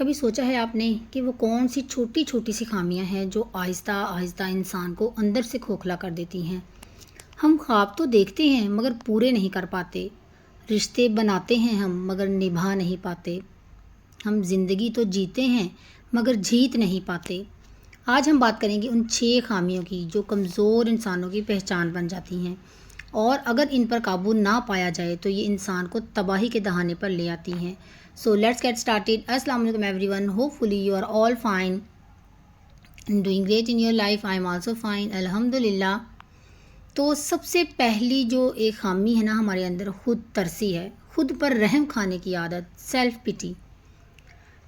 کبھی سوچا ہے آپ نے کہ وہ کون سی چھوٹی چھوٹی سی خامیاں ہیں جو آہستہ آہستہ انسان کو اندر سے کھوکھلا کر دیتی ہیں؟ ہم خواب تو دیکھتے ہیں مگر پورے نہیں کر پاتے، رشتے بناتے ہیں ہم مگر نبھا نہیں پاتے، ہم زندگی تو جیتے ہیں مگر جیت نہیں پاتے۔ آج ہم بات کریں گے ان 6 خامیوں کی جو کمزور انسانوں کی پہچان بن جاتی ہیں، اور اگر ان پر قابو نہ پایا جائے تو یہ انسان کو تباہی کے دہانے پر لے آتی ہیں۔ So let's get started. السلام علیکم everyone. Hopefully you are all fine and doing great in your life. I am also fine. الحمدللہ۔ تو سب سے پہلی جو ایک خامی ہے نا ہمارے اندر، خود ترسی ہے، خود پر رحم کھانے کی عادت، سیلف پٹی۔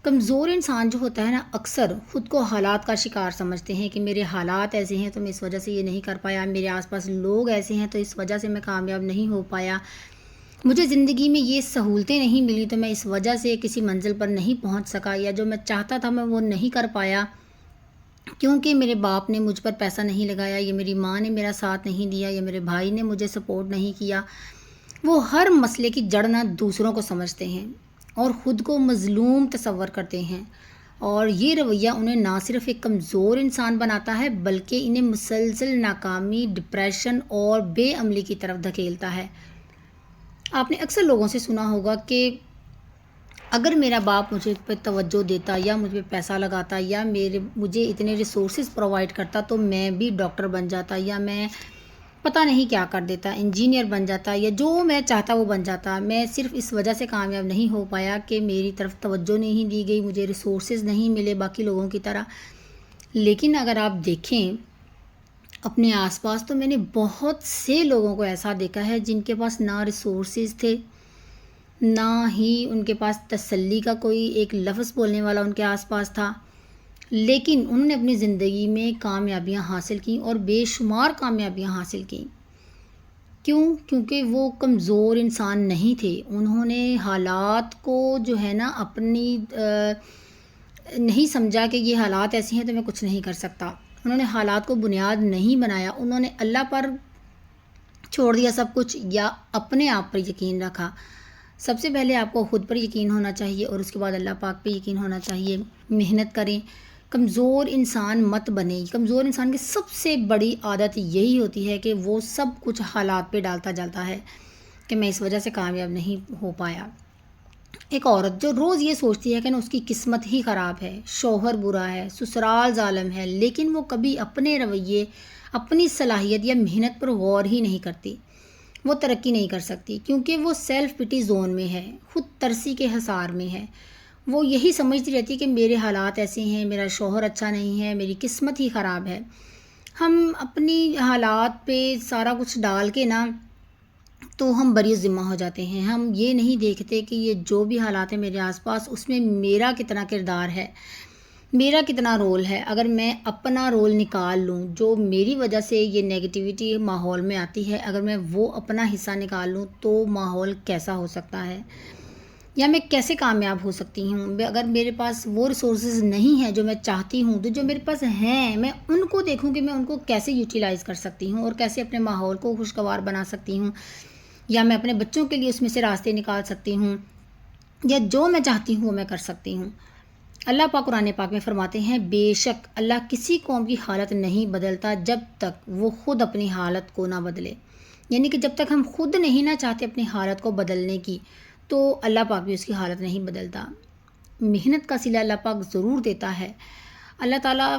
کمزور انسان جو ہوتا ہے نا اکثر خود کو حالات کا شکار سمجھتے ہیں کہ میرے حالات ایسے ہیں تو میں اس وجہ سے یہ نہیں کر پایا، میرے آس پاس لوگ ایسے ہیں تو اس وجہ سے میں کامیاب نہیں ہو پایا، مجھے زندگی میں یہ سہولتیں نہیں ملی تو میں اس وجہ سے کسی منزل پر نہیں پہنچ سکا، یا جو میں چاہتا تھا میں وہ نہیں کر پایا کیونکہ میرے باپ نے مجھ پر پیسہ نہیں لگایا، یا میری ماں نے میرا ساتھ نہیں دیا، یا میرے بھائی نے مجھے سپورٹ نہیں کیا۔ وہ ہر مسئلے کی جڑ نہ دوسروں کو سمجھتے ہیں اور خود کو مظلوم تصور کرتے ہیں، اور یہ رویہ انہیں نہ صرف ایک کمزور انسان بناتا ہے بلکہ انہیں مسلسل ناکامی، ڈپریشن اور بے عملی کی طرف دھکیلتا ہے۔ آپ نے اکثر لوگوں سے سنا ہوگا کہ اگر میرا باپ مجھے پہ توجہ دیتا، یا مجھ پہ پیسہ لگاتا، یا مجھے اتنے ریسورسز پرووائڈ کرتا تو میں بھی ڈاکٹر بن جاتا، یا میں پتہ نہیں کیا کر دیتا، انجینئر بن جاتا، یا جو میں چاہتا وہ بن جاتا۔ میں صرف اس وجہ سے کامیاب نہیں ہو پایا کہ میری طرف توجہ نہیں دی گئی، مجھے ریسورسز نہیں ملے باقی لوگوں کی طرح۔ لیکن اگر آپ دیکھیں اپنے آس پاس تو میں نے بہت سے لوگوں کو ایسا دیکھا ہے جن کے پاس نہ ریسورسز تھے، نہ ہی ان کے پاس تسلی کا کوئی ایک لفظ بولنے والا ان کے آس پاس تھا، لیکن انہوں نے اپنی زندگی میں کامیابیاں حاصل کیں اور بے شمار کامیابیاں حاصل کیں۔ کیوں؟ کیونکہ وہ کمزور انسان نہیں تھے، انہوں نے حالات کو جو ہے نا اپنی نہیں سمجھا کہ یہ حالات ایسے ہیں تو میں کچھ نہیں کر سکتا، انہوں نے حالات کو بنیاد نہیں بنایا، انہوں نے اللہ پر چھوڑ دیا سب کچھ، یا اپنے آپ پر یقین رکھا۔ سب سے پہلے آپ کو خود پر یقین ہونا چاہیے اور اس کے بعد اللہ پاک پہ یقین ہونا چاہیے۔ محنت کریں، کمزور انسان مت بنے۔ کمزور انسان کی سب سے بڑی عادت یہی ہوتی ہے کہ وہ سب کچھ حالات پہ ڈالتا جاتا ہے کہ میں اس وجہ سے کامیاب نہیں ہو پایا۔ ایک عورت جو روز یہ سوچتی ہے کہ نا اس کی قسمت ہی خراب ہے، شوہر برا ہے، سسرال ظالم ہے، لیکن وہ کبھی اپنے رویے، اپنی صلاحیت یا محنت پر غور ہی نہیں کرتی، وہ ترقی نہیں کر سکتی کیونکہ وہ سیلف پٹی زون میں ہے، خود ترسی کے حصار میں ہے۔ وہ یہی سمجھتی رہتی کہ میرے حالات ایسے ہیں، میرا شوہر اچھا نہیں ہے، میری قسمت ہی خراب ہے۔ ہم اپنی حالات پہ سارا کچھ ڈال کے نا تو ہم بری ذمہ ہو جاتے ہیں، ہم یہ نہیں دیکھتے کہ یہ جو بھی حالات ہیں میرے آس پاس اس میں میرا کتنا کردار ہے، میرا کتنا رول ہے۔ اگر میں اپنا رول نکال لوں جو میری وجہ سے یہ نیگیٹیوٹی ماحول میں آتی ہے، اگر میں وہ اپنا حصہ نکال لوں تو ماحول کیسا ہو سکتا ہے، یا میں کیسے کامیاب ہو سکتی ہوں۔ اگر میرے پاس وہ ریسورسز نہیں ہیں جو میں چاہتی ہوں، تو جو میرے پاس ہیں میں ان کو دیکھوں کہ میں ان کو کیسے یوٹیلائز کر سکتی ہوں اور کیسے اپنے ماحول کو خوشگوار بنا سکتی ہوں، یا میں اپنے بچوں کے لیے اس میں سے راستے نکال سکتی ہوں، یا جو میں چاہتی ہوں وہ میں کر سکتی ہوں۔ اللہ پاک قرآن پاک میں فرماتے ہیں، بے شک اللہ کسی قوم کی حالت نہیں بدلتا جب تک وہ خود اپنی حالت کو نہ بدلے، یعنی کہ جب تک ہم خود نہیں نہ چاہتے اپنی حالت کو بدلنے کی تو اللہ پاک بھی اس کی حالت نہیں بدلتا۔ محنت کا صلہ اللہ پاک ضرور دیتا ہے، اللہ تعالیٰ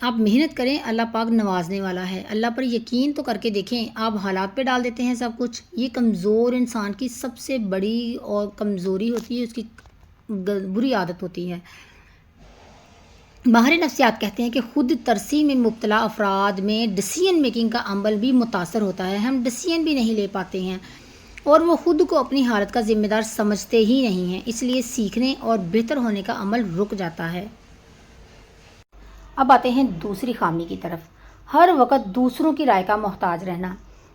آپ محنت کریں، اللہ پاک نوازنے والا ہے۔ اللہ پر یقین تو کر کے دیکھیں، آپ حالات پہ ڈال دیتے ہیں سب کچھ۔ یہ کمزور انسان کی سب سے بڑی اور کمزوری ہوتی ہے، اس کی بری عادت ہوتی ہے۔ ماہر نفسیات کہتے ہیں کہ خود ترسی میں مبتلا افراد میں ڈیسیژن میکنگ کا عمل بھی متاثر ہوتا ہے، ہم ڈیسیژن بھی نہیں لے پاتے ہیں اور وہ خود کو اپنی حالت کا ذمہ دار سمجھتے ہی نہیں ہیں، اس لیے سیکھنے اور بہتر ہونے کا عمل رک جاتا ہے۔ اب آتے ہیں دوسری خامی کی طرف، ہر وقت دوسروں کی رائے کا محتاج رہنا۔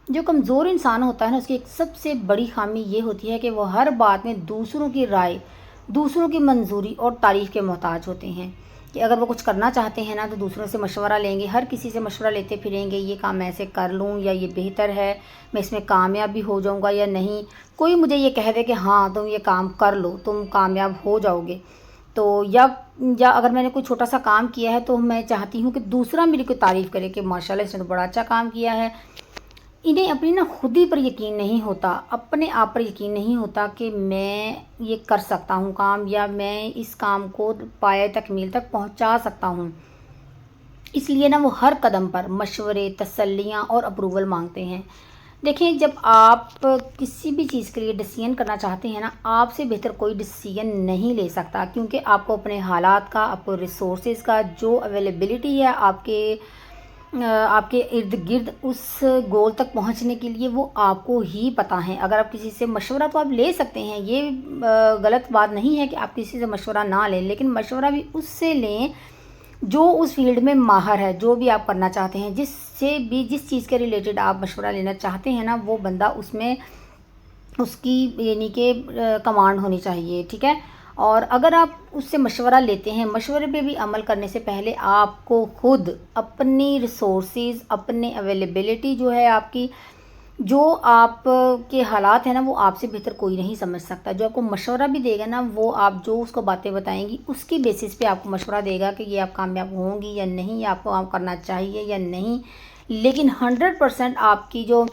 جو کمزور انسان ہوتا ہے نا اس کی ایک سب سے بڑی خامی یہ ہوتی ہے کہ وہ ہر بات میں دوسروں کی رائے، دوسروں کی منظوری اور تعریف کے محتاج ہوتے ہیں، کہ اگر وہ کچھ کرنا چاہتے ہیں نا تو دوسروں سے مشورہ لیں گے، ہر کسی سے مشورہ لیتے پھریں گے، یہ کام میں ایسے کر لوں یا یہ بہتر ہے، میں اس میں کامیاب بھی ہو جاؤں گا یا نہیں۔ کوئی مجھے یہ کہہ دے کہ ہاں تم یہ کام کر لو، تم کامیاب ہو جاؤ گے، تو یا اگر میں نے کوئی چھوٹا سا کام کیا ہے تو میں چاہتی ہوں کہ دوسرا میری کوئی تعریف کرے کہ ماشاءاللہ اس نے بڑا اچھا کام کیا ہے. انہیں اپنی خود ہی پر یقین نہیں ہوتا، اپنے آپ پر یقین نہیں ہوتا کہ میں یہ کر سکتا ہوں کام، یا میں اس کام کو پایۂ تکمیل تک پہنچا سکتا ہوں. اس لیے وہ ہر قدم پر مشورے، تسلیاں اور اپروول مانگتے ہیں. دیکھیں، جب آپ کسی بھی چیز کے لیے ڈیسیژن کرنا چاہتے ہیں آپ سے بہتر کوئی ڈیسیژن نہیں لے سکتا، کیونکہ آپ کو اپنے حالات کا، آپ کو ریسورسز کا جو اویلیبلٹی ہے آپ کے ارد گرد اس گول تک پہنچنے کے لیے، وہ آپ کو ہی پتہ ہے. اگر آپ کسی سے مشورہ تو آپ لے سکتے ہیں، یہ غلط بات نہیں ہے کہ آپ کسی سے مشورہ نہ لیں، لیکن مشورہ بھی اس سے لیں جو اس فیلڈ میں ماہر ہے. جو بھی آپ کرنا چاہتے ہیں، جس چیز کے ریلیٹڈ آپ مشورہ لینا چاہتے ہیں وہ بندہ اس میں اس کی یعنی کہ کمانڈ ہونی چاہیے. ٹھیک ہے. اور اگر آپ اس سے مشورہ لیتے ہیں، مشورے پہ بھی عمل کرنے سے پہلے آپ کو خود اپنی ریسورسز، اپنے اویلیبلٹی جو ہے آپ کی، جو آپ کے حالات ہیں وہ آپ سے بہتر کوئی نہیں سمجھ سکتا. جو آپ کو مشورہ بھی دے گا وہ آپ جو اس کو باتیں بتائیں گی اس کی بیسس پہ آپ کو مشورہ دے گا کہ یہ آپ کامیاب ہوں گی یا نہیں، یا آپ کو کام کرنا چاہیے یا نہیں. لیکن 100% آپ کی جو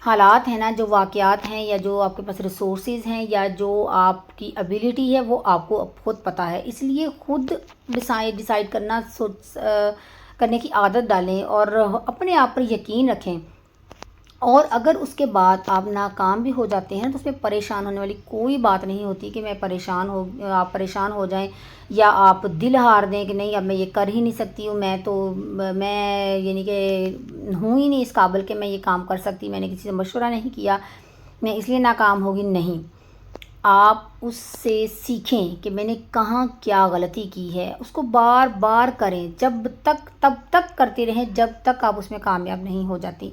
حالات ہیں جو واقعات ہیں، یا جو آپ کے پاس ریسورسز ہیں، یا جو آپ کی ابیلٹی ہے، وہ آپ کو خود پتہ ہے. اس لیے خود ڈیسائیڈ کرنے کی عادت ڈالیں اور اپنے آپ پر یقین رکھیں. اور اگر اس کے بعد آپ ناکام بھی ہو جاتے ہیں تو اس میں پریشان ہونے والی کوئی بات نہیں ہوتی کہ آپ پریشان ہو جائیں، یا آپ دل ہار دیں کہ نہیں اب میں یہ کر ہی نہیں سکتی ہوں، میں یعنی کہ ہوں ہی نہیں اس قابل کہ میں یہ کام کر سکتی، میں نے کسی سے مشورہ نہیں کیا، میں اس لیے ناکام ہوگی. نہیں، آپ اس سے سیکھیں کہ میں نے کہاں کیا غلطی کی ہے، اس کو بار بار کریں، تب تک کرتے رہیں جب تک آپ اس میں کامیاب نہیں ہو جاتی.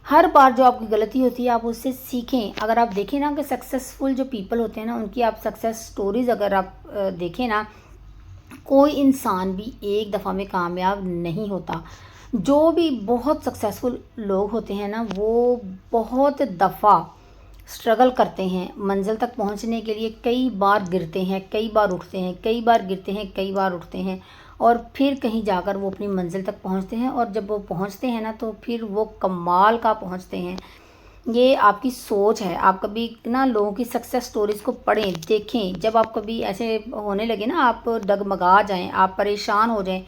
ہر بار جو آپ کی غلطی ہوتی ہے آپ اس سے سیکھیں. اگر آپ دیکھیں کہ سکسیسفل جو پیپل ہوتے ہیں ان کی آپ سکسیس سٹوریز اگر آپ دیکھیں کوئی انسان بھی ایک دفعہ میں کامیاب نہیں ہوتا. جو بھی بہت سکسیسفل لوگ ہوتے ہیں وہ بہت دفعہ اسٹرگل کرتے ہیں منزل تک پہنچنے کے لیے. کئی بار گرتے ہیں، کئی بار اٹھتے ہیں، کئی بار گرتے ہیں، کئی بار اٹھتے ہیں، اور پھر کہیں جا کر وہ اپنی منزل تک پہنچتے ہیں. اور جب وہ پہنچتے ہیں تو پھر وہ کمال کا پہنچتے ہیں. یہ آپ کی سوچ ہے. آپ کبھی لوگوں کی سکسیس سٹوریز کو پڑھیں، دیکھیں. جب آپ کبھی ایسے ہونے لگے آپ ڈگمگا جائیں، آپ پریشان ہو جائیں،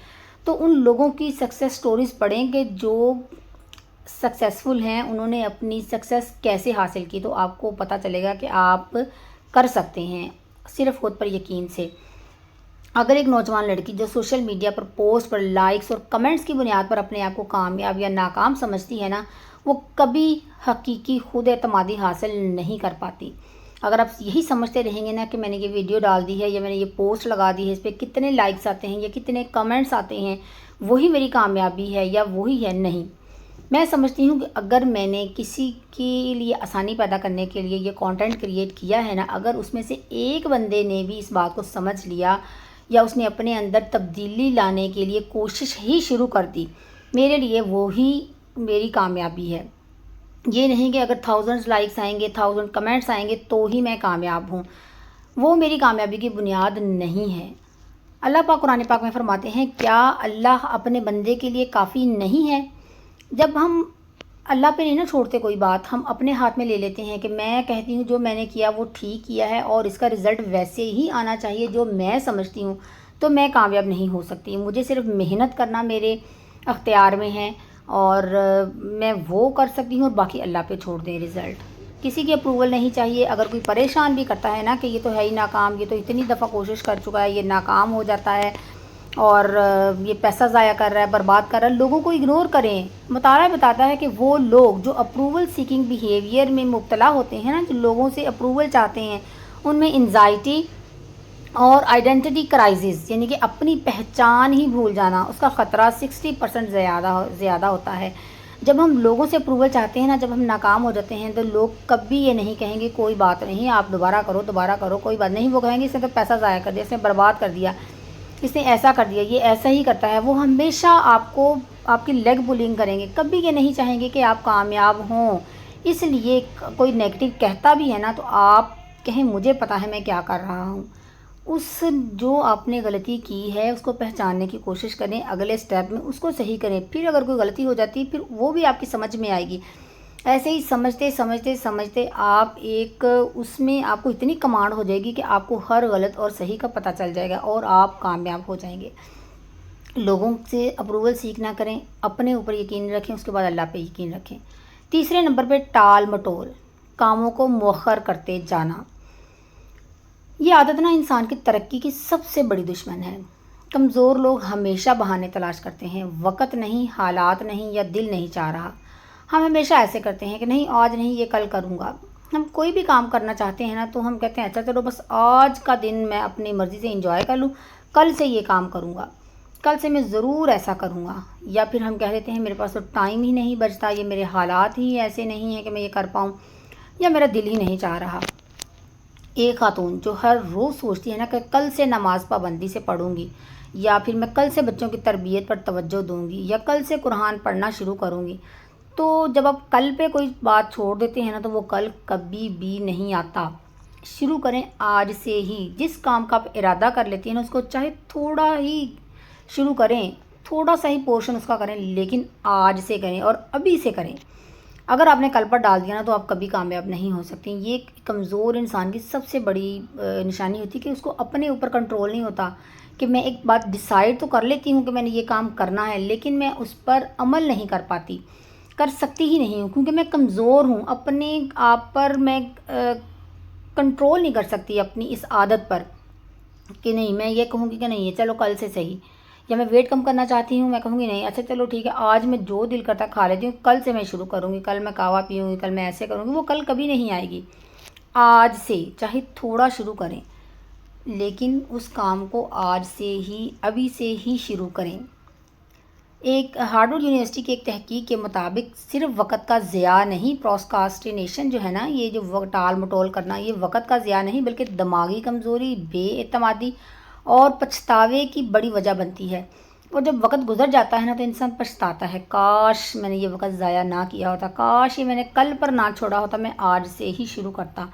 تو ان لوگوں کی سکسیس سٹوریز پڑھیں کہ جو سکسیسفل ہیں، انہوں نے اپنی سکسیس کیسے حاصل کی. تو آپ کو پتہ چلے گا کہ آپ کر سکتے ہیں صرف خود پر یقین سے. اگر ایک نوجوان لڑکی جو سوشل میڈیا پر پوسٹ پر لائکس اور کمنٹس کی بنیاد پر اپنے آپ کو کامیاب یا ناکام سمجھتی ہے وہ کبھی حقیقی خود اعتمادی حاصل نہیں کر پاتی. اگر آپ یہی سمجھتے رہیں گے کہ میں نے یہ ویڈیو ڈال دی ہے، یا میں نے یہ پوسٹ لگا دی ہے، اس پہ کتنے لائکس آتے ہیں یا کتنے کمنٹس آتے ہیں، وہی میری کامیابی ہے یا وہی ہے. نہیں، میں سمجھتی ہوں کہ اگر میں نے کسی کے لیے آسانی پیدا کرنے کے لیے یہ کانٹینٹ کریٹ کیا ہے اگر اس میں سے ایک بندے نے بھی اس بات کو سمجھ لیا، یا اس نے اپنے اندر تبدیلی لانے کے لیے کوشش ہی شروع کر دی، میرے لیے وہی میری کامیابی ہے. یہ نہیں کہ اگر 1000 لائکس آئیں گے، 1000 کمنٹس آئیں گے تو ہی میں کامیاب ہوں. وہ میری کامیابی کی بنیاد نہیں ہے. اللہ پاک قرآن پاک میں فرماتے ہیں، کیا اللہ اپنے بندے کے لیے کافی نہیں ہے؟ جب ہم اللہ پہ نہیں چھوڑتے کوئی بات، ہم اپنے ہاتھ میں لے لیتے ہیں کہ میں کہتی ہوں جو میں نے کیا وہ ٹھیک کیا ہے اور اس کا رزلٹ ویسے ہی آنا چاہیے جو میں سمجھتی ہوں، تو میں کامیاب نہیں ہو سکتی. مجھے صرف محنت کرنا میرے اختیار میں ہے اور میں وہ کر سکتی ہوں، اور باقی اللہ پہ چھوڑ دیں رزلٹ. کسی کی اپروول نہیں چاہیے. اگر کوئی پریشان بھی کرتا ہے کہ یہ تو ہے ہی ناکام، یہ تو اتنی دفعہ کوشش کر چکا ہے، یہ ناکام ہو جاتا ہے اور یہ پیسہ ضائع کر رہا ہے، برباد کر رہا ہے، لوگوں کو اگنور کریں. مطالعہ بتاتا ہے کہ وہ لوگ جو اپروول سیکنگ بیہیویئر میں مبتلا ہوتے ہیں جو لوگوں سے اپروول چاہتے ہیں، ان میں انزائٹی اور آئیڈینٹی کرائسس یعنی کہ اپنی پہچان ہی بھول جانا، اس کا خطرہ 60% زیادہ ہوتا ہے. جب ہم لوگوں سے اپروول چاہتے ہیں جب ہم ناکام ہو جاتے ہیں تو لوگ کبھی یہ نہیں کہیں گے کوئی بات نہیں، آپ دوبارہ کرو کوئی بات نہیں. وہ کہیں گے اس نے تو پیسہ ضائع کر دیا، اس نے برباد کر دیا، اس نے ایسا کر دیا، یہ ایسا ہی کرتا ہے. وہ ہمیشہ آپ کی لیگ پولنگ کریں گے، کبھی یہ نہیں چاہیں گے کہ آپ کامیاب ہوں. اس لیے کوئی نیگیٹو کہتا بھی ہے تو آپ کہیں مجھے پتہ ہے میں کیا کر رہا ہوں. اس جو آپ نے غلطی کی ہے اس کو پہچاننے کی کوشش کریں، اگلے سٹیپ میں اس کو صحیح کریں، پھر اگر کوئی غلطی ہو جاتی ہے پھر وہ بھی آپ کی سمجھ میں آئے گی۔ ایسے ہی سمجھتے سمجھتے سمجھتے آپ ایک اس میں آپ کو اتنی کمانڈ ہو جائے گی کہ آپ کو ہر غلط اور صحیح کا پتہ چل جائے گا اور آپ کامیاب ہو جائیں گے۔ لوگوں سے اپروول سیکھ نہ کریں، اپنے اوپر یقین رکھیں، اس کے بعد اللہ پہ یقین رکھیں۔ تیسرے نمبر پہ ٹال مٹول، کاموں کو مؤخر کرتے جانا۔ یہ عادت نا انسان کی ترقی کی سب سے بڑی دشمن ہے۔ کمزور لوگ ہمیشہ بہانے تلاش کرتے ہیں، وقت نہیں، حالات نہیں، یا دل نہیں چاہ رہا۔ ہم ہمیشہ ایسے کرتے ہیں کہ نہیں آج نہیں، یہ کل کروں گا۔ ہم کوئی بھی کام کرنا چاہتے ہیں نا تو ہم کہتے ہیں اچھا چلو بس آج کا دن میں اپنی مرضی سے انجوائے کر لوں، کل سے یہ کام کروں گا، کل سے میں ضرور ایسا کروں گا۔ یا پھر ہم کہہ دیتے ہیں میرے پاس تو ٹائم ہی نہیں بچتا، یہ میرے حالات ہی ایسے نہیں ہیں کہ میں یہ کر پاؤں، یا میرا دل ہی نہیں چاہ رہا۔ ایک خاتون جو ہر روز سوچتی ہے نا کہ کل سے نماز پابندی سے پڑھوں گی، یا پھر میں کل سے بچوں کی تربیت پر توجہ دوں گی، یا کل سے قرآن پڑھنا شروع کروں گی، تو جب آپ کل پہ کوئی بات چھوڑ دیتے ہیں نا تو وہ کل کبھی بھی نہیں آتا۔ شروع کریں آج سے ہی۔ جس کام کا آپ ارادہ کر لیتی ہیں نا اس کو چاہے تھوڑا ہی شروع کریں، تھوڑا سا ہی پورشن اس کا کریں، لیکن آج سے کریں اور ابھی سے کریں۔ اگر آپ نے کل پر ڈال دیا نا تو آپ کبھی کامیاب نہیں ہو سکتے۔ یہ ایک کمزور انسان کی سب سے بڑی نشانی ہوتی ہے کہ اس کو اپنے اوپر کنٹرول نہیں ہوتا، کہ میں ایک بات ڈیسائیڈ تو کر لیتی ہوں کہ میں نے یہ کام کرنا ہے، لیکن میں اس پر عمل نہیں کر سکتی ہی نہیں ہوں، کیونکہ میں کمزور ہوں، اپنے آپ پر میں کنٹرول نہیں کر سکتی اپنی اس عادت پر، کہ نہیں میں یہ کہوں گی کہ نہیں یہ چلو کل سے صحیح، یا میں ویٹ کم کرنا چاہتی ہوں، میں کہوں گی نہیں اچھا چلو ٹھیک ہے آج میں جو دل کرتا کھا لیتی ہوں، کل سے میں شروع کروں گی، کل میں کہوا پیوں گی، کل میں ایسے کروں گی، وہ کل کبھی نہیں آئے گی۔ آج سے چاہے تھوڑا شروع کریں، لیکن اس کام کو آج سے ہی، ابھی سے ہی شروع کریں۔ ایک ہارورڈ یونیورسٹی کی ایک تحقیق کے مطابق صرف وقت کا ضیاع نہیں، پروسکاسٹینیشن جو ہے نا، یہ جو ٹال مٹول کرنا، یہ وقت کا ضیاع نہیں بلکہ دماغی کمزوری، بے اعتمادی اور پچھتاوے کی بڑی وجہ بنتی ہے۔ اور جب وقت گزر جاتا ہے نا تو انسان پچھتاتا ہے، کاش میں نے یہ وقت ضائع نہ کیا ہوتا، کاش یہ میں نے کل پر نہ چھوڑا ہوتا، میں آج سے ہی شروع کرتا۔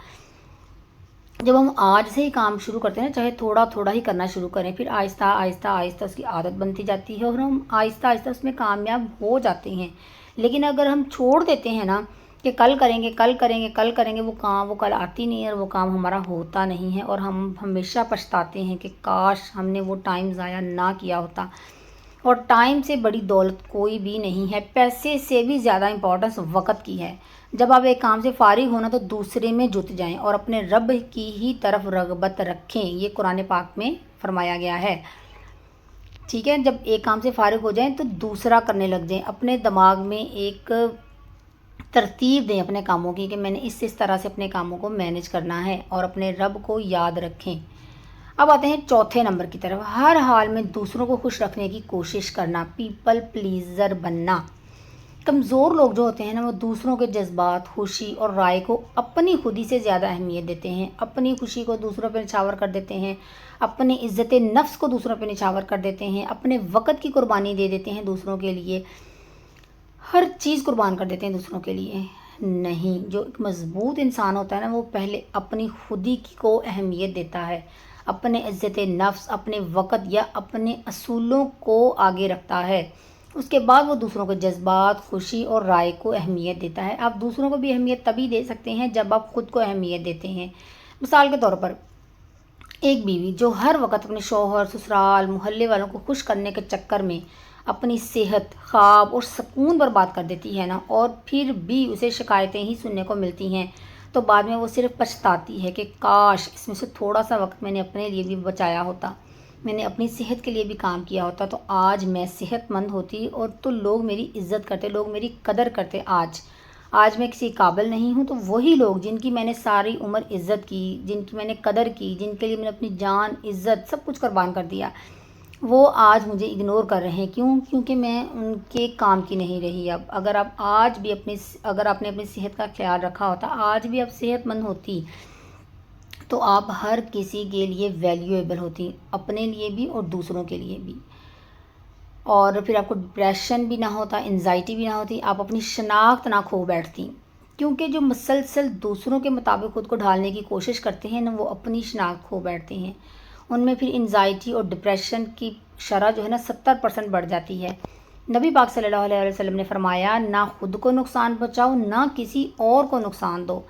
جب ہم آج سے ہی کام شروع کرتے ہیں نا، چاہے تھوڑا تھوڑا ہی کرنا شروع کریں، پھر آہستہ آہستہ آہستہ اس کی عادت بنتی جاتی ہے اور ہم آہستہ آہستہ اس میں کامیاب ہو جاتے ہیں۔ لیکن اگر ہم چھوڑ دیتے ہیں نا کہ کل کریں گے کل کریں گے کل کریں گے، وہ کام وہ کل آتی نہیں ہے اور وہ کام ہمارا ہوتا نہیں ہے، اور ہم ہمیشہ پچھتاتے ہیں کہ کاش ہم نے وہ ٹائم ضائع نہ کیا ہوتا۔ اور ٹائم سے بڑی دولت کوئی بھی نہیں ہے، پیسے سے بھی زیادہ امپورٹنس وقت کی ہے۔ جب آپ ایک کام سے فارغ ہونا تو دوسرے میں جت جائیں اور اپنے رب کی ہی طرف رغبت رکھیں، یہ قرآن پاک میں فرمایا گیا ہے۔ ٹھیک ہے، جب ایک کام سے فارغ ہو جائیں تو دوسرا کرنے لگ جائیں، اپنے دماغ میں ایک ترتیب دیں اپنے کاموں کی کہ میں نے اس طرح سے اپنے کاموں کو مینیج کرنا ہے، اور اپنے رب کو یاد رکھیں۔ اب آتے ہیں چوتھے نمبر کی طرف، ہر حال میں دوسروں کو خوش رکھنے کی کوشش کرنا، پیپل پلیزر بننا۔ کمزور لوگ جو ہوتے ہیں نا وہ دوسروں کے جذبات، خوشی اور رائے کو اپنی خودی سے زیادہ اہمیت دیتے ہیں، اپنی خوشی کو دوسروں پہ نچھاور کر دیتے ہیں، اپنی عزت نفس کو دوسروں پہ نچھاور کر دیتے ہیں، اپنے وقت کی قربانی دے دیتے ہیں دوسروں کے لیے، ہر چیز قربان کر دیتے ہیں دوسروں کے لیے۔ نہیں، جو ایک مضبوط انسان ہوتا ہے نا وہ پہلے اپنی خودی کو اہمیت دیتا ہے، اپنے عزت نفس، اپنے وقت یا اپنے اصولوں کو آگے رکھتا ہے، اس کے بعد وہ دوسروں کے جذبات، خوشی اور رائے کو اہمیت دیتا ہے۔ آپ دوسروں کو بھی اہمیت تبھی دے سکتے ہیں جب آپ خود کو اہمیت دیتے ہیں۔ مثال کے طور پر ایک بیوی جو ہر وقت اپنے شوہر، سسرال، محلے والوں کو خوش کرنے کے چکر میں اپنی صحت، خواب اور سکون برباد کر دیتی ہے نا، اور پھر بھی اسے شکایتیں ہی سننے کو ملتی ہیں، تو بعد میں وہ صرف پچھتاتی ہے کہ کاش اس میں سے تھوڑا سا وقت میں نے اپنے لیے بھی بچایا ہوتا، میں نے اپنی صحت کے لیے بھی کام کیا ہوتا، تو آج میں صحت مند ہوتی اور تو لوگ میری عزت کرتے، لوگ میری قدر کرتے۔ آج میں کسی قابل نہیں ہوں تو وہی لوگ جن کی میں نے ساری عمر عزت کی، جن کی میں نے قدر کی، جن کے لیے میں نے اپنی جان، عزت سب کچھ قربان کر دیا، وہ آج مجھے اگنور کر رہے ہیں۔ کیونکہ میں ان کے کام کی نہیں رہی۔ اب اگر آپ نے اپنی صحت کا خیال رکھا ہوتا، آج بھی آپ صحت مند ہوتی، تو آپ ہر کسی کے لیے ویلیویبل ہوتی، اپنے لیے بھی اور دوسروں کے لیے بھی، اور پھر آپ کو ڈپریشن بھی نہ ہوتا، انزائٹی بھی نہ ہوتی، آپ اپنی شناخت نہ کھو بیٹھتی، کیونکہ جو مسلسل دوسروں کے مطابق خود کو ڈھالنے کی کوشش کرتے ہیں نا وہ اپنی شناخت کھو بیٹھتے ہیں، ان میں پھر انزائٹی اور ڈپریشن کی شرح جو ہے نا 70% بڑھ جاتی ہے۔ نبی پاک صلی اللہ علیہ وسلم نے فرمایا نہ خود کو نقصان پہنچاؤ نہ کسی اور کو نقصان دو۔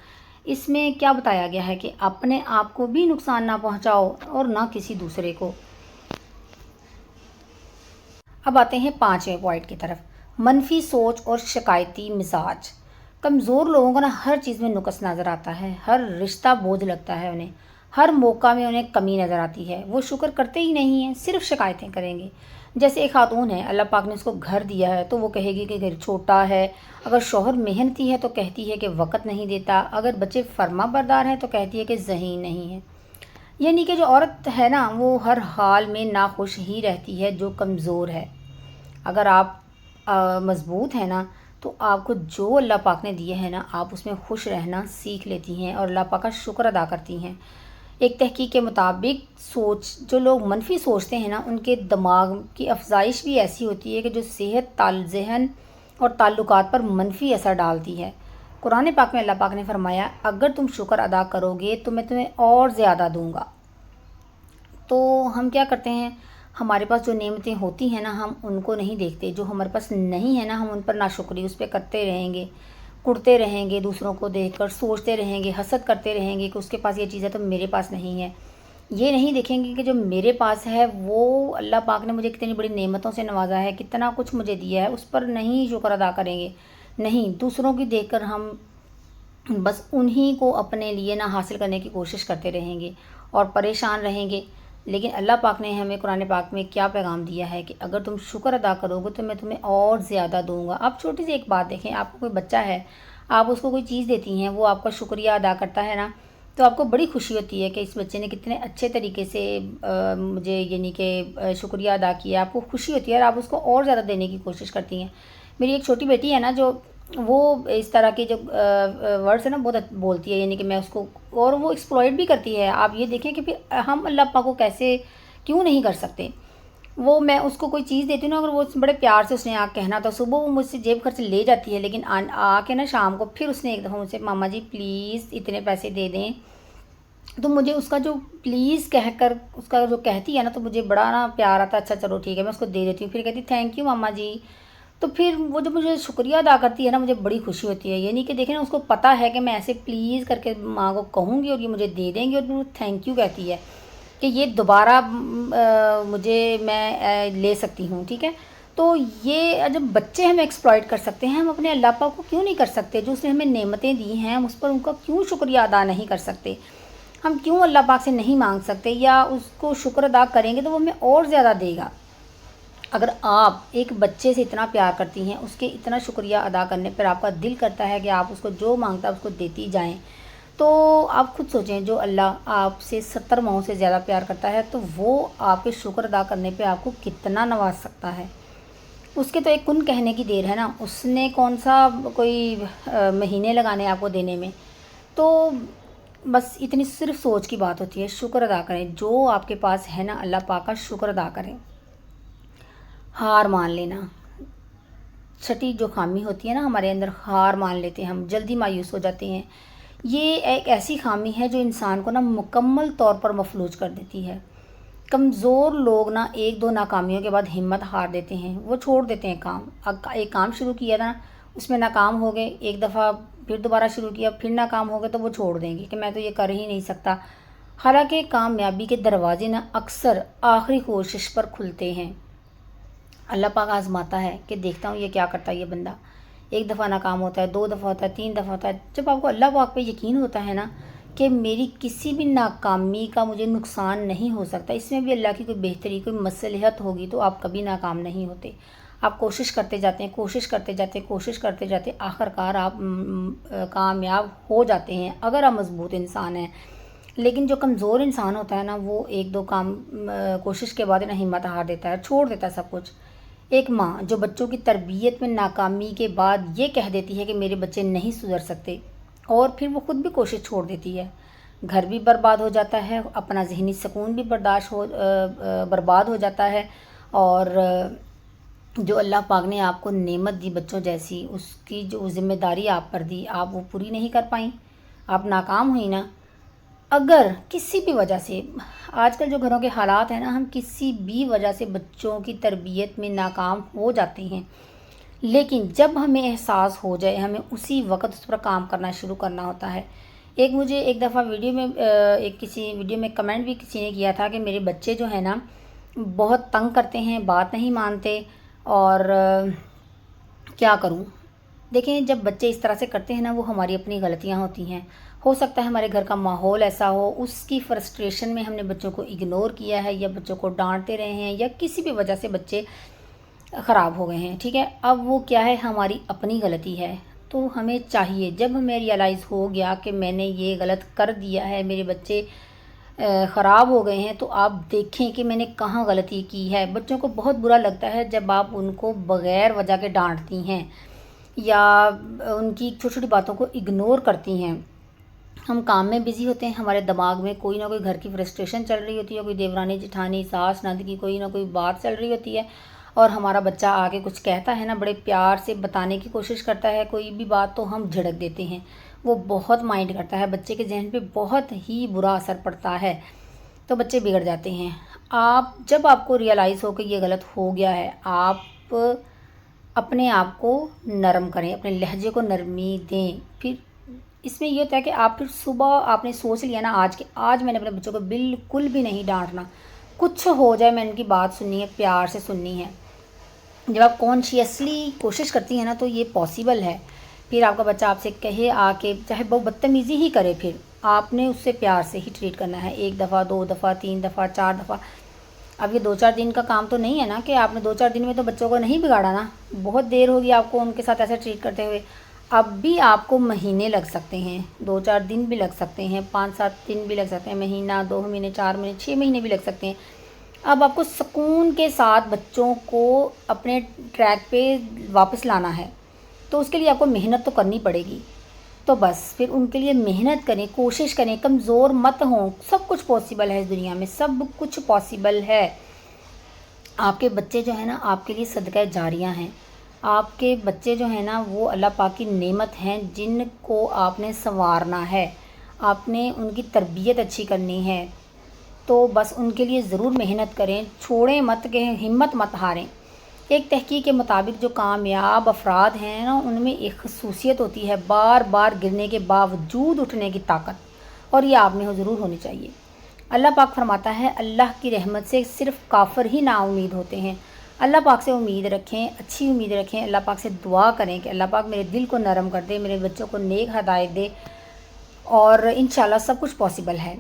اس میں کیا بتایا گیا ہے کہ اپنے آپ کو بھی نقصان نہ پہنچاؤ اور نہ کسی دوسرے کو۔ اب آتے ہیں 5ویں پوائنٹ کی طرف، منفی سوچ اور شکایتی مزاج۔ کمزور لوگوں کو نا ہر چیز میں نقص نظر آتا ہے، ہر رشتہ بوجھ لگتا ہے انہیں، ہر موقع میں انہیں کمی نظر آتی ہے، وہ شکر کرتے ہی نہیں ہیں، صرف شکایتیں کریں گے۔ جیسے ایک خاتون ہے، اللہ پاک نے اس کو گھر دیا ہے تو وہ کہے گی کہ گھر چھوٹا ہے، اگر شوہر محنتی ہے تو کہتی ہے کہ وقت نہیں دیتا، اگر بچے فرما بردار ہیں تو کہتی ہے کہ ذہین نہیں ہے۔ یعنی کہ جو عورت ہے نا وہ ہر حال میں ناخوش ہی رہتی ہے جو کمزور ہے۔ اگر آپ مضبوط ہیں نا تو آپ کو جو اللہ پاک نے دیے ہیں نا آپ اس میں خوش رہنا سیکھ لیتی ہیں اور اللہ پاک کا شکر ادا کرتی ہیں۔ ایک تحقیق کے مطابق جو لوگ منفی سوچتے ہیں نا ان کے دماغ کی افزائش بھی ایسی ہوتی ہے کہ جو صحت، ذہن اور تعلقات پر منفی اثر ڈالتی ہے۔ قرآن پاک میں اللہ پاک نے فرمایا اگر تم شکر ادا کرو گے تو میں تمہیں اور زیادہ دوں گا۔ تو ہم کیا کرتے ہیں، ہمارے پاس جو نعمتیں ہوتی ہیں نا ہم ان کو نہیں دیکھتے، جو ہمارے پاس نہیں ہے نا ہم ان پر ناشکری اس پہ کرتے رہیں گے، کڑتے رہیں گے، دوسروں کو دیکھ کر سوچتے رہیں گے، حسد کرتے رہیں گے کہ اس کے پاس یہ چیز ہے تو میرے پاس نہیں ہے۔ یہ نہیں دیکھیں گے کہ جو میرے پاس ہے وہ اللہ پاک نے مجھے کتنی بڑی نعمتوں سے نوازا ہے، کتنا کچھ مجھے دیا ہے، اس پر نہیں شکر ادا کریں گے۔ نہیں، دوسروں کی دیکھ کر ہم بس انہی کو اپنے لیے نہ حاصل کرنے کی کوشش کرتے رہیں گے اور پریشان رہیں گے۔ لیکن اللہ پاک نے ہمیں قرآن پاک میں کیا پیغام دیا ہے کہ اگر تم شکر ادا کرو گے تو میں تمہیں اور زیادہ دوں گا۔ آپ چھوٹی سی ایک بات دیکھیں، آپ کو کوئی بچہ ہے، آپ اس کو کوئی چیز دیتی ہیں، وہ آپ کا شکریہ ادا کرتا ہے نا تو آپ کو بڑی خوشی ہوتی ہے کہ اس بچے نے کتنے اچھے طریقے سے مجھے یعنی کہ شکریہ ادا کیا، آپ کو خوشی ہوتی ہے اور آپ اس کو اور زیادہ دینے کی کوشش کرتی ہیں۔ میری ایک چھوٹی بیٹی ہے نا جو وہ اس طرح کے جو ورڈس ہیں نا بہت بولتی ہے، یعنی کہ میں اس کو، اور وہ ایکسپلائٹ بھی کرتی ہے۔ آپ یہ دیکھیں کہ پھر ہم اللہ پاک کو کیسے کیوں نہیں کر سکتے۔ وہ میں اس کو کوئی چیز دیتی ہوں نا، اگر وہ بڑے پیار سے اس نے آ کہنا تو صبح وہ مجھ سے جیب خرچ لے جاتی ہے، لیکن آ کے نا شام کو پھر اس نے ایک دفعہ مجھ سے ماما جی پلیز اتنے پیسے دے دیں، تو مجھے اس کا جو پلیز کہہ کر اس کا جو کہتی ہے نا تو مجھے بڑا نا پیار آتا ہے، اچھا چلو ٹھیک ہے میں اس کو دے دیتی ہوں، پھر کہتی تھینک یو ماما جی۔ تو پھر وہ جب مجھے شکریہ ادا کرتی ہے نا مجھے بڑی خوشی ہوتی ہے، یعنی کہ دیکھیں نا اس کو پتہ ہے کہ میں ایسے پلیز کر کے ماں کو کہوں گی اور یہ مجھے دے دیں گی، اور وہ تھینک یو کہتی ہے کہ یہ دوبارہ میں لے سکتی ہوں، ٹھیک ہے۔ تو یہ جب بچے ہمیں ایکسپلائٹ کر سکتے ہیں، ہم اپنے اللہ پاک کو کیوں نہیں کر سکتے؟ جو اس نے ہمیں نعمتیں دی ہیں ہم اس پر ان کا کیوں شکریہ ادا نہیں کر سکتے؟ ہم کیوں اللہ پاک سے نہیں مانگ سکتے یا اس کو شکر ادا کریں گے تو وہ ہمیں اور زیادہ دے گا۔ اگر آپ ایک بچے سے اتنا پیار کرتی ہیں، اس کے اتنا شکریہ ادا کرنے پر آپ کا دل کرتا ہے کہ آپ اس کو جو مانگتا ہے اس کو دیتی جائیں، تو آپ خود سوچیں جو اللہ آپ سے 70 ماؤں سے زیادہ پیار کرتا ہے تو وہ آپ کے شکر ادا کرنے پہ آپ کو کتنا نواز سکتا ہے۔ اس کے تو ایک کن کہنے کی دیر ہے نا، اس نے کون سا کوئی مہینے لگانے آپ کو دینے میں۔ تو بس اتنی صرف سوچ کی بات ہوتی ہے، شکر ادا کریں جو آپ کے پاس ہے نا، اللہ پاک کا شکر ادا کریں۔ ہار مان لینا، چھٹی جو خامی ہوتی ہے نا ہمارے اندر، ہار مان لیتے ہیں ہم، جلدی مایوس ہو جاتے ہیں۔ یہ ایک ایسی خامی ہے جو انسان کو نا مکمل طور پر مفلوج کر دیتی ہے۔ کمزور لوگ نا ایک دو ناکامیوں کے بعد ہمت ہار دیتے ہیں، وہ چھوڑ دیتے ہیں کام۔ ایک کام شروع کیا تھا اس میں ناکام ہو گئے، ایک دفعہ پھر دوبارہ شروع کیا پھر ناکام ہو گئے تو وہ چھوڑ دیں گے کہ میں تو یہ کر ہی نہیں سکتا۔ حالانکہ کامیابی کے دروازے نا اکثر آخری کوشش پر کھلتے ہیں۔ اللہ پاک آزماتا ہے کہ دیکھتا ہوں یہ کیا کرتا ہے یہ بندہ۔ ایک دفعہ ناکام ہوتا ہے، 2 دفعہ ہوتا ہے، 3 دفعہ ہوتا ہے۔ جب آپ کو اللہ پاک پہ یقین ہوتا ہے نا کہ میری کسی بھی ناکامی کا مجھے نقصان نہیں ہو سکتا، اس میں بھی اللہ کی کوئی بہتری، کوئی مصلحت ہوگی، تو آپ کبھی ناکام نہیں ہوتے۔ آپ کوشش کرتے جاتے ہیں، کوشش کرتے جاتے ہیں، کوشش کرتے جاتے ہیں، آخر کار آپ کامیاب ہو جاتے ہیں اگر آپ مضبوط انسان ہیں۔ لیکن جو کمزور انسان ہوتا ہے نا وہ ایک دو کام کوشش کے بعد نا ہمت ہار دیتا ہے، چھوڑ دیتا ہے سب کچھ۔ ایک ماں جو بچوں کی تربیت میں ناکامی کے بعد یہ کہہ دیتی ہے کہ میرے بچے نہیں سدھر سکتے، اور پھر وہ خود بھی کوشش چھوڑ دیتی ہے، گھر بھی برباد ہو جاتا ہے، اپنا ذہنی سکون بھی برباد ہو جاتا ہے، اور جو اللہ پاک نے آپ کو نعمت دی بچوں جیسی، اس کی جو ذمہ داری آپ پر دی آپ وہ پوری نہیں کر پائیں، آپ ناکام ہوئی نا۔ اگر کسی بھی وجہ سے آج کل جو گھروں کے حالات ہیں نا، ہم کسی بھی وجہ سے بچوں کی تربیت میں ناکام ہو جاتے ہیں، لیکن جب ہمیں احساس ہو جائے ہمیں اسی وقت اس پر کام کرنا شروع کرنا ہوتا ہے۔ مجھے ایک دفعہ ویڈیو میں کسی ویڈیو میں کمنٹ بھی کسی نے کیا تھا کہ میرے بچے جو ہیں نا بہت تنگ کرتے ہیں، بات نہیں مانتے، اور کیا کروں؟ دیکھیں، جب بچے اس طرح سے کرتے ہیں نا، وہ ہماری اپنی غلطیاں ہوتی ہیں۔ ہو سکتا ہے ہمارے گھر کا ماحول ایسا ہو، اس کی فرسٹریشن میں ہم نے بچوں کو اگنور کیا ہے، یا بچوں کو ڈانٹتے رہے ہیں، یا کسی بھی وجہ سے بچے خراب ہو گئے ہیں، ٹھیک ہے؟ اب وہ کیا ہے، ہماری اپنی غلطی ہے۔ تو ہمیں چاہیے، جب ہمیں ریئلائز ہو گیا کہ میں نے یہ غلط کر دیا ہے، میرے بچے خراب ہو گئے ہیں، تو آپ دیکھیں کہ میں نے کہاں غلطی کی ہے۔ بچوں کو بہت برا لگتا ہے جب آپ ان کو بغیر وجہ کے ڈانٹتی ہیں یا ان کی چھوٹی چھوٹی باتوں کو اگنور کرتی ہیں۔ ہم کام میں بزی ہوتے ہیں، ہمارے دماغ میں کوئی نہ کوئی گھر کی فرسٹریشن چل رہی ہوتی ہے، کوئی دیورانی جٹھانی ساس نند کی کوئی نہ کوئی بات چل رہی ہوتی ہے، اور ہمارا بچہ آگے کچھ کہتا ہے نا، بڑے پیار سے بتانے کی کوشش کرتا ہے کوئی بھی بات، تو ہم جھڑک دیتے ہیں۔ وہ بہت مائنڈ کرتا ہے، بچے کے ذہن پہ بہت ہی برا اثر پڑتا ہے، تو بچے بگڑ جاتے ہیں۔ جب آپ کو ریئلائز ہو کہ یہ غلط ہو گیا ہے، آپ اپنے آپ کو نرم کریں، اپنے لہجے کو نرمی دیں۔ پھر اس میں یہ ہوتا ہے کہ آپ پھر صبح آپ نے سوچ لیا نا آج میں نے اپنے بچوں کو بالکل بھی نہیں ڈانٹنا، کچھ ہو جائے میں ان کی بات سننی ہے، پیار سے سننی ہے۔ جب آپ کانشیسلی کوشش کرتی ہیں نا، تو یہ پاسبل ہے۔ پھر آپ کا بچہ آپ سے کہے آ کے، چاہے بہت بدتمیزی ہی کرے، پھر آپ نے اس سے پیار سے ہی ٹریٹ کرنا ہے، 1 دفعہ 2 دفعہ 3 دفعہ 4 دفعہ۔ اب یہ 2-4 دن کا کام تو نہیں ہے نا کہ آپ نے 2-4 دن میں تو بچوں کو نہیں بگاڑا نا، بہت دیر ہوگی آپ کو ان کے ساتھ ایسے ٹریٹ کرتے ہوئے۔ اب بھی آپ کو مہینے لگ سکتے ہیں، 2-4 دن بھی لگ سکتے ہیں، 5-7 دن بھی لگ سکتے ہیں، مہینہ 2 مہینے 4 مہینے 6 مہینے بھی لگ سکتے ہیں۔ اب آپ کو سکون کے ساتھ بچوں کو اپنے ٹریک پہ واپس لانا ہے، تو اس کے لیے آپ کو محنت تو کرنی پڑے گی۔ تو بس پھر ان کے لیے محنت کریں، کوشش کریں، کمزور مت ہوں۔ سب کچھ پاسبل ہے اس دنیا میں، سب کچھ پاسبل ہے۔ آپ کے بچے جو ہیں نا آپ کے لیے صدقہ جاریہ ہیں۔ آپ کے بچے جو ہیں نا وہ اللہ پاک کی نعمت ہیں، جن کو آپ نے سنوارنا ہے، آپ نے ان کی تربیت اچھی کرنی ہے۔ تو بس ان کے لیے ضرور محنت کریں، چھوڑیں مت، کہ ہمت مت ہاریں۔ ایک تحقیق کے مطابق جو کامیاب افراد ہیں نا، ان میں ایک خصوصیت ہوتی ہے بار بار گرنے کے باوجود اٹھنے کی طاقت، اور یہ آپ میں ضرور ہونی چاہیے۔ اللہ پاک فرماتا ہے، اللہ کی رحمت سے صرف کافر ہی نا امید ہوتے ہیں۔ اللہ پاک سے امید رکھیں، اچھی امید رکھیں، اللہ پاک سے دعا کریں کہ اللہ پاک میرے دل کو نرم کر دے، میرے بچوں کو نیک ہدایت دے، اور انشاءاللہ سب کچھ پاسبل ہے۔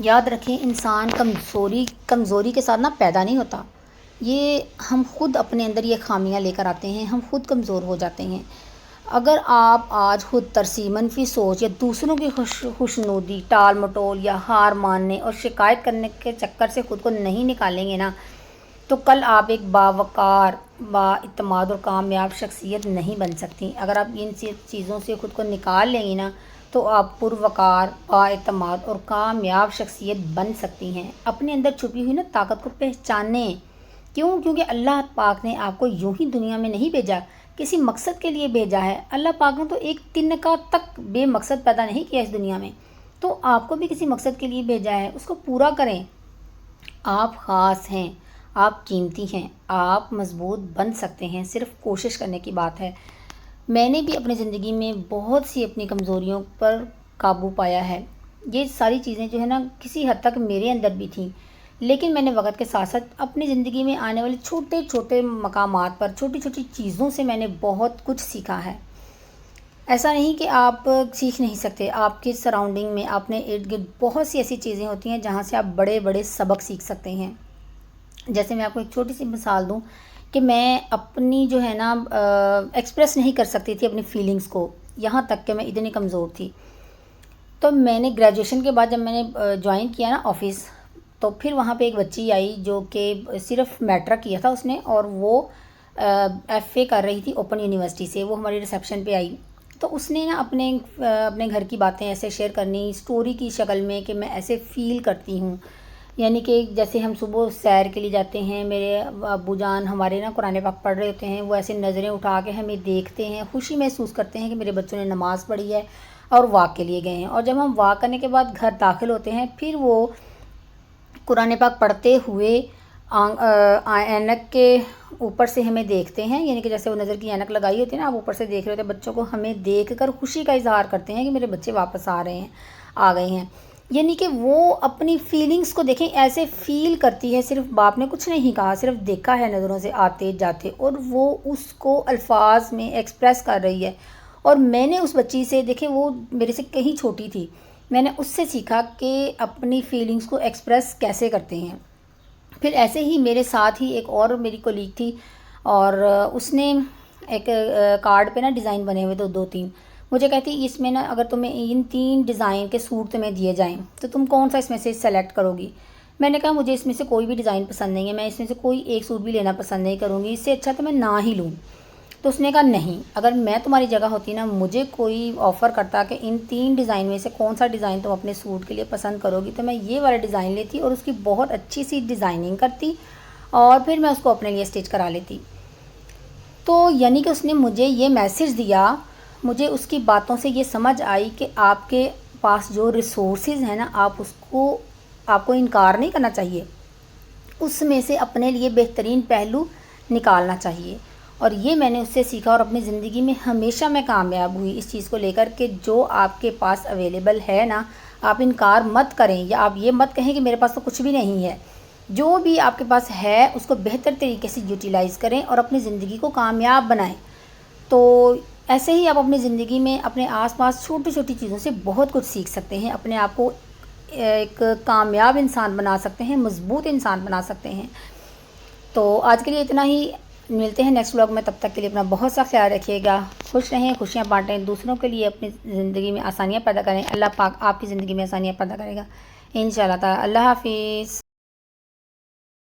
یاد رکھیں، انسان کمزوری کے ساتھ پیدا نہیں ہوتا، یہ ہم خود اپنے اندر یہ خامیاں لے کر آتے ہیں، ہم خود کمزور ہو جاتے ہیں۔ اگر آپ آج خود ترسی، منفی سوچ یا دوسروں کی خوشنودی، ٹال مٹول یا ہار ماننے اور شکایت کرنے کے چکر سے خود کو نہیں نکالیں گے نا، تو کل آپ ایک باوقار، با اعتماد اور کامیاب شخصیت نہیں بن سکتی۔ اگر آپ ان چیزوں سے خود کو نکال لیں گی نا، تو آپ پروقار، با اعتماد اور کامیاب شخصیت بن سکتی ہیں۔ اپنے اندر چھپی ہوئی نا طاقت کو پہچانیں۔ کیونکہ اللہ پاک نے آپ کو یوں ہی دنیا میں نہیں بھیجا، کسی مقصد کے لیے بھیجا ہے۔ اللہ پاک نے تو ایک تنکا تک بے مقصد پیدا نہیں کیا اس دنیا میں، تو آپ کو بھی کسی مقصد کے لیے بھیجا ہے، اس کو پورا کریں۔ آپ خاص ہیں، آپ قیمتی ہیں، آپ مضبوط بن سکتے ہیں، صرف کوشش کرنے کی بات ہے۔ میں نے بھی اپنی زندگی میں بہت سی اپنی کمزوریوں پر قابو پایا ہے۔ یہ ساری چیزیں جو ہے نا کسی حد تک میرے اندر بھی تھیں، لیکن میں نے وقت کے ساتھ ساتھ اپنی زندگی میں آنے والے چھوٹے چھوٹے مقامات پر، چھوٹی چھوٹی چیزوں سے میں نے بہت کچھ سیکھا ہے۔ ایسا نہیں کہ آپ سیکھ نہیں سکتے، آپ کے سراؤنڈنگ میں، اپنے ارد گرد بہت سی ایسی چیزیں ہوتی ہیں جہاں سے آپ بڑے بڑے سبق سیکھ سکتے ہیں۔ جیسے میں آپ کو ایک چھوٹی سی مثال دوں کہ میں اپنی جو ہے نا ایکسپریس نہیں کر سکتی تھی اپنی فیلنگز کو، یہاں تک کہ میں اتنی کمزور تھی۔ تو میں نے گریجویشن کے بعد جب میں نے جوائن کیا نا آفس، تو پھر وہاں پہ ایک بچی آئی جو کہ صرف میٹرک کیا تھا اس نے، اور وہ ایف اے کر رہی تھی اوپن یونیورسٹی سے۔ وہ ہماری ریسیپشن پہ آئی، تو اس نے نا اپنے گھر کی باتیں ایسے شیئر کرنی اسٹوری کی شکل میں کہ میں ایسے فیل کرتی ہوں، یعنی کہ جیسے ہم صبح سیر کے لیے جاتے ہیں، میرے ابو جان ہمارے نا قرآن پاک پڑھ رہے ہوتے ہیں، وہ ایسے نظریں اٹھا کے ہمیں دیکھتے ہیں، خوشی محسوس کرتے ہیں کہ میرے بچوں نے نماز پڑھی ہے، اور واک کے لیے گئے ہیں، اور جب ہم واک کرنے کے بعد گھر داخل ہوتے ہیں پھر وہ قرآن پاک پڑھتے ہوئے اینک کے اوپر سے ہمیں دیکھتے ہیں، یعنی کہ جیسے وہ نظر کی اینک لگائی ہوتی ہے نا، آپ اوپر سے دیکھ رہے ہوتے ہیں بچوں کو، ہمیں دیکھ کر خوشی کا اظہار کرتے ہیں کہ میرے بچے واپس آ رہے ہیں، آ گئے ہیں، یعنی کہ وہ اپنی فیلنگز کو دیکھیں ایسے فیل کرتی ہے، صرف باپ نے کچھ نہیں کہا، صرف دیکھا ہے نظروں سے آتے جاتے، اور وہ اس کو الفاظ میں ایکسپریس کر رہی ہے۔ اور میں نے اس بچی سے، دیکھیں وہ میرے سے کہیں چھوٹی تھی، میں نے اس سے سیکھا کہ اپنی فیلنگز کو ایکسپریس کیسے کرتے ہیں۔ پھر ایسے ہی میرے ساتھ ہی ایک اور میری کولیگ تھی، اور اس نے ایک کارڈ پہ نا ڈیزائن بنے ہوئے تھے 2-3، مجھے کہتی اس میں نا اگر تمہیں ان 3 ڈیزائن کے سوٹ تمہیں دیے جائیں تو تم کون سا اس میں سے سلیکٹ کرو گی؟ میں نے کہا مجھے اس میں سے کوئی بھی ڈیزائن پسند نہیں ہے، میں اس میں سے کوئی ایک سوٹ بھی لینا پسند نہیں کروں گی، اس سے اچھا تو میں نہ ہی لوں۔ تو اس نے کہا نہیں، اگر میں تمہاری جگہ ہوتی نا، مجھے کوئی آفر کرتا کہ ان 3 ڈیزائن میں سے کون سا ڈیزائن تم اپنے سوٹ کے لیے پسند کرو گی، تو میں یہ والا ڈیزائن لیتی اور اس کی بہت اچھی سی ڈیزائننگ کرتی اور پھر میں اس کو اپنے لیے اسٹچ کرا لیتی۔ تو یعنی کہ اس نے مجھے یہ میسج دیا، مجھے اس کی باتوں سے یہ سمجھ آئی کہ آپ کے پاس جو ریسورسز ہیں نا، آپ کو انکار نہیں کرنا چاہیے، اس میں سے اپنے لیے بہترین پہلو نکالنا چاہیے۔ اور یہ میں نے اس سے سیکھا، اور اپنی زندگی میں ہمیشہ میں کامیاب ہوئی اس چیز کو لے کر کہ جو آپ کے پاس اویلیبل ہے نا، آپ انکار مت کریں، یا آپ یہ مت کہیں کہ میرے پاس تو کچھ بھی نہیں ہے، جو بھی آپ کے پاس ہے اس کو بہتر طریقے سے یوٹیلائز کریں اور اپنی زندگی کو کامیاب بنائیں۔ تو ایسے ہی آپ اپنی زندگی میں اپنے آس پاس چھوٹی چھوٹی چیزوں سے بہت کچھ سیکھ سکتے ہیں، اپنے آپ کو ایک کامیاب انسان بنا سکتے ہیں، مضبوط انسان بنا سکتے ہیں۔ تو آج کے لیے اتنا ہی، ملتے ہیں نیکسٹ ولاگ میں، تب تک کے لیے اپنا بہت سا خیال رکھیے گا، خوش رہیں، خوشیاں بانٹیں، دوسروں کے لیے اپنی زندگی میں آسانیاں پیدا کریں، اللہ پاک آپ کی زندگی میں آسانیاں پیدا کرے گا انشاءاللہ تعالی۔ اللہ حافظ۔